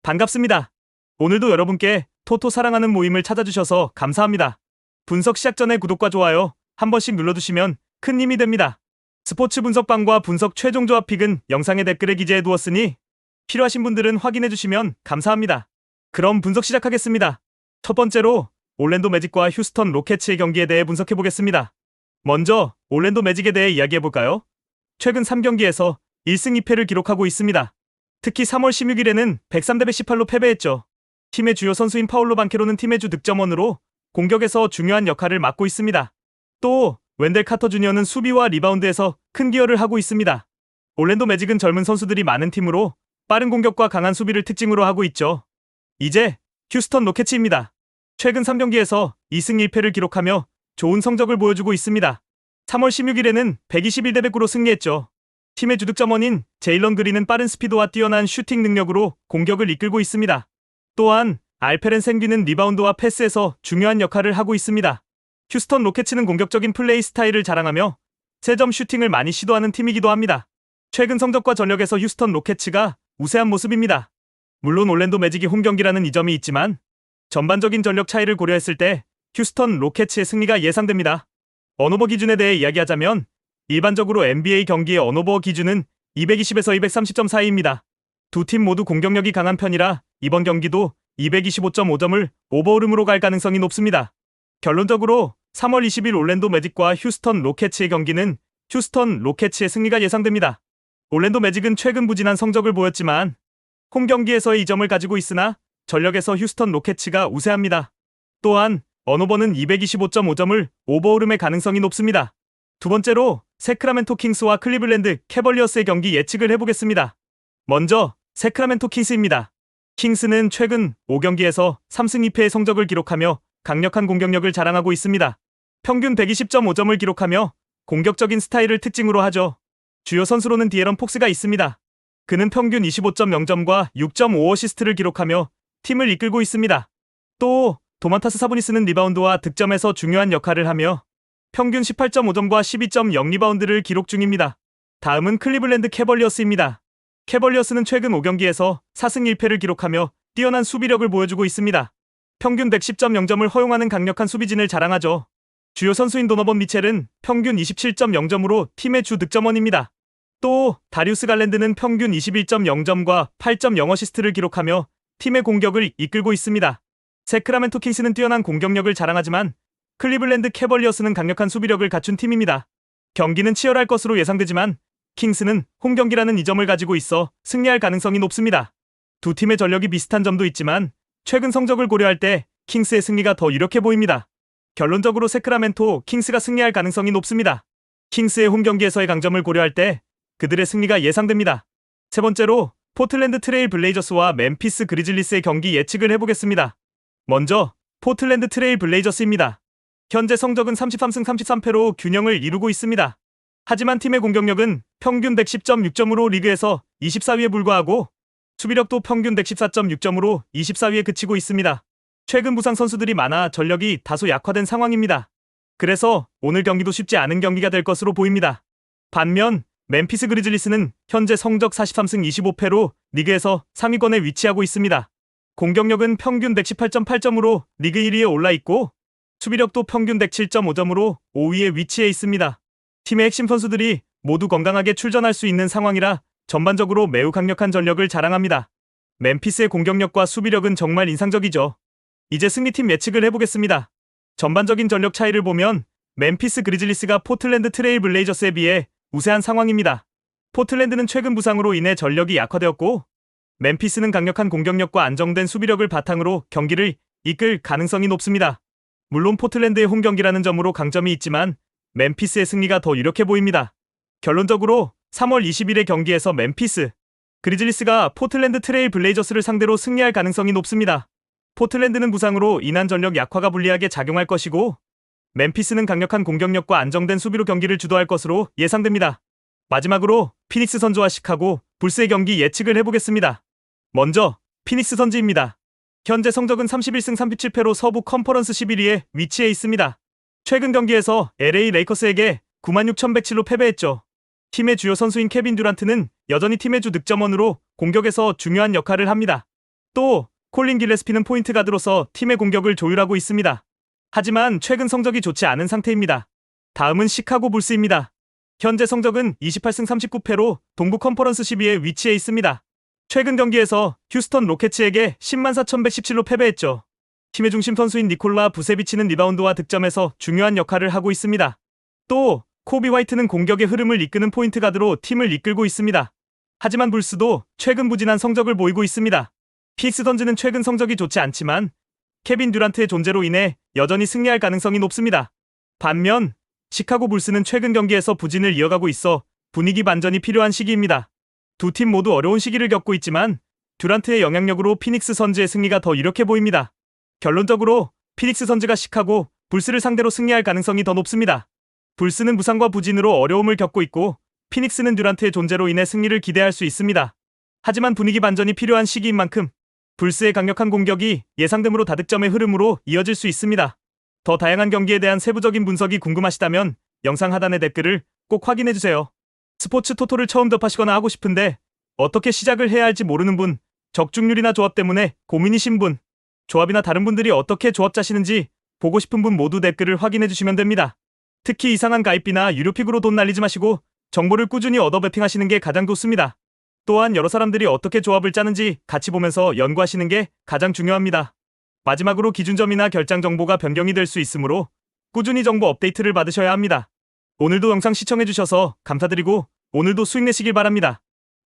반갑습니다. 오늘도 여러분께 토토 사랑하는 모임을 찾아주셔서 감사합니다. 분석 시작 전에 구독과 좋아요 한 번씩 눌러주시면 큰 힘이 됩니다. 스포츠 분석방과 분석 최종 조합 픽은 영상의 댓글에 기재해 두었으니 필요하신 분들은 확인해 주시면 감사합니다. 그럼 분석 시작하겠습니다. 첫 번째로 올랜도 매직과 휴스턴 로켓츠의 경기에 대해 분석해 보겠습니다. 먼저 올랜도 매직에 대해 이야기해 볼까요? 최근 3경기에서 1승 2패를 기록하고 있습니다. 특히 3월 16일에는 103대 118로 패배했죠. 팀의 주요 선수인 파울로 반케로는 팀의 주 득점원으로 공격에서 중요한 역할을 맡고 있습니다. 또 웬델 카터 주니어는 수비와 리바운드에서 큰 기여를 하고 있습니다. 올랜도 매직은 젊은 선수들이 많은 팀으로 빠른 공격과 강한 수비를 특징으로 하고 있죠. 이제 휴스턴 로켓츠입니다. 최근 3경기에서 2승 1패를 기록하며 좋은 성적을 보여주고 있습니다. 3월 16일에는 121대 109로 승리했죠. 팀의 주득점원인 제일런 그린은 빠른 스피드와 뛰어난 슈팅 능력으로 공격을 이끌고 있습니다. 또한 알페렌 생귀는 리바운드와 패스에서 중요한 역할을 하고 있습니다. 휴스턴 로켓츠는 공격적인 플레이 스타일을 자랑하며 3점 슈팅을 많이 시도하는 팀이기도 합니다. 최근 성적과 전력에서 휴스턴 로켓츠가 우세한 모습입니다. 물론 올랜도 매직이 홈경기라는 이점이 있지만 전반적인 전력 차이를 고려했을 때 휴스턴 로켓츠의 승리가 예상됩니다. 언오버 기준에 대해 이야기하자면 일반적으로 NBA 경기의 언오버 기준은 220에서 230점 사이입니다. 두 팀 모두 공격력이 강한 편이라 이번 경기도 225.5점을 오버오름으로 갈 가능성이 높습니다. 결론적으로 3월 20일 올랜도 매직과 휴스턴 로켓츠의 경기는 휴스턴 로켓츠의 승리가 예상됩니다. 올랜도 매직은 최근 부진한 성적을 보였지만 홈 경기에서의 이점을 가지고 있으나 전력에서 휴스턴 로켓츠가 우세합니다. 또한 언오버는 225.5점을 오버오름의 가능성이 높습니다. 두 번째로 세크라멘토 킹스와 클리블랜드 캐벌리어스의 경기 예측을 해보겠습니다. 먼저 세크라멘토 킹스입니다. 킹스는 최근 5경기에서 3승 2패의 성적을 기록하며 강력한 공격력을 자랑하고 있습니다. 평균 120.5점을 기록하며 공격적인 스타일을 특징으로 하죠. 주요 선수로는 디에런 폭스가 있습니다. 그는 평균 25.0점과 6.5어시스트를 기록하며 팀을 이끌고 있습니다. 또 도만타스 사보니스는 리바운드와 득점에서 중요한 역할을 하며 평균 18.5점과 12.0 리바운드를 기록 중입니다. 다음은 클리블랜드 캐벌리어스입니다. 캐벌리어스는 최근 5경기에서 4승 1패를 기록하며 뛰어난 수비력을 보여주고 있습니다. 평균 110.0점을 허용하는 강력한 수비진을 자랑하죠. 주요 선수인 도너번 미첼은 평균 27.0점으로 팀의 주 득점원입니다. 또 다리우스 갈랜드는 평균 21.0점과 8.0어시스트를 기록하며 팀의 공격을 이끌고 있습니다. 세크라멘토 킹스는 뛰어난 공격력을 자랑하지만 클리블랜드 캐벌리어스는 강력한 수비력을 갖춘 팀입니다. 경기는 치열할 것으로 예상되지만 킹스는 홈 경기라는 이점을 가지고 있어 승리할 가능성이 높습니다. 두 팀의 전력이 비슷한 점도 있지만 최근 성적을 고려할 때 킹스의 승리가 더 유력해 보입니다. 결론적으로 세크라멘토 킹스가 승리할 가능성이 높습니다. 킹스의 홈 경기에서의 강점을 고려할 때 그들의 승리가 예상됩니다. 세 번째로 포틀랜드 트레일 블레이저스와 멤피스 그리즐리스의 경기 예측을 해보겠습니다. 먼저 포틀랜드 트레일 블레이저스입니다. 현재 성적은 33승 33패로 균형을 이루고 있습니다. 하지만 팀의 공격력은 평균 110.6점으로 리그에서 24위에 불과하고 수비력도 평균 114.6점으로 24위에 그치고 있습니다. 최근 부상 선수들이 많아 전력이 다소 약화된 상황입니다. 그래서 오늘 경기도 쉽지 않은 경기가 될 것으로 보입니다. 반면 멤피스 그리즐리스는 현재 성적 43승 25패로 리그에서 상위권에 위치하고 있습니다. 공격력은 평균 118.8점으로 리그 1위에 올라 있고 수비력도 평균 107.5점으로 5위에 위치해 있습니다. 팀의 핵심 선수들이 모두 건강하게 출전할 수 있는 상황이라 전반적으로 매우 강력한 전력을 자랑합니다. 멤피스의 공격력과 수비력은 정말 인상적이죠. 이제 승리팀 예측을 해보겠습니다. 전반적인 전력 차이를 보면 멤피스 그리즐리스가 포틀랜드 트레일 블레이저스에 비해 우세한 상황입니다. 포틀랜드는 최근 부상으로 인해 전력이 약화되었고 멤피스는 강력한 공격력과 안정된 수비력을 바탕으로 경기를 이끌 가능성이 높습니다. 물론 포틀랜드의 홈 경기라는 점으로 강점이 있지만 멤피스의 승리가 더 유력해 보입니다. 결론적으로 3월 20일의 경기에서 멤피스 그리즐리스가 포틀랜드 트레일 블레이저스를 상대로 승리할 가능성이 높습니다. 포틀랜드는 부상으로 인한 전력 약화가 불리하게 작용할 것이고 멤피스는 강력한 공격력과 안정된 수비로 경기를 주도할 것으로 예상됩니다. 마지막으로 피닉스 선즈와 시카고 불스의 경기 예측을 해보겠습니다. 먼저 피닉스 선즈입니다. 현재 성적은 31승 37패로 서부 컨퍼런스 11위에 위치해 있습니다. 최근 경기에서 LA 레이커스에게 96,107로 패배했죠. 팀의 주요 선수인 케빈 듀란트는 여전히 팀의 주 득점원으로 공격에서 중요한 역할을 합니다. 또 콜린 길레스피는 포인트 가드로서 팀의 공격을 조율하고 있습니다. 하지만 최근 성적이 좋지 않은 상태입니다. 다음은 시카고 불스입니다. 현재 성적은 28승 39패로 동부 컨퍼런스 10위에 위치해 있습니다. 최근 경기에서 휴스턴 로켓츠에게 104,117로 패배했죠. 팀의 중심 선수인 니콜라 부세비치는 리바운드와 득점에서 중요한 역할을 하고 있습니다. 또 코비 화이트는 공격의 흐름을 이끄는 포인트 가드로 팀을 이끌고 있습니다. 하지만 불스도 최근 부진한 성적을 보이고 있습니다. 피닉스 선즈는 최근 성적이 좋지 않지만 케빈 듀란트의 존재로 인해 여전히 승리할 가능성이 높습니다. 반면 시카고 불스는 최근 경기에서 부진을 이어가고 있어 분위기 반전이 필요한 시기입니다. 두 팀 모두 어려운 시기를 겪고 있지만 듀란트의 영향력으로 피닉스 선즈의 승리가 더 유력해 보입니다. 결론적으로 피닉스 선즈가 시카고 불스를 상대로 승리할 가능성이 더 높습니다. 불스는 부상과 부진으로 어려움을 겪고 있고 피닉스는 듀란트의 존재로 인해 승리를 기대할 수 있습니다. 하지만 분위기 반전이 필요한 시기인 만큼 불스의 강력한 공격이 예상대로 다득점의 흐름으로 이어질 수 있습니다. 더 다양한 경기에 대한 세부적인 분석이 궁금하시다면 영상 하단의 댓글을 꼭 확인해주세요. 스포츠 토토를 처음 접하시거나 하고 싶은데 어떻게 시작을 해야 할지 모르는 분, 적중률이나 조합 때문에 고민이신 분, 조합이나 다른 분들이 어떻게 조합 짜시는지 보고 싶은 분 모두 댓글을 확인해주시면 됩니다. 특히 이상한 가입비나 유료픽으로 돈 날리지 마시고 정보를 꾸준히 얻어 베팅하시는 게 가장 좋습니다. 또한 여러 사람들이 어떻게 조합을 짜는지 같이 보면서 연구하시는 게 가장 중요합니다. 마지막으로 기준점이나 결장 정보가 변경이 될 수 있으므로 꾸준히 정보 업데이트를 받으셔야 합니다. 오늘도 영상 시청해주셔서 감사드리고 오늘도 수익 내시길 바랍니다.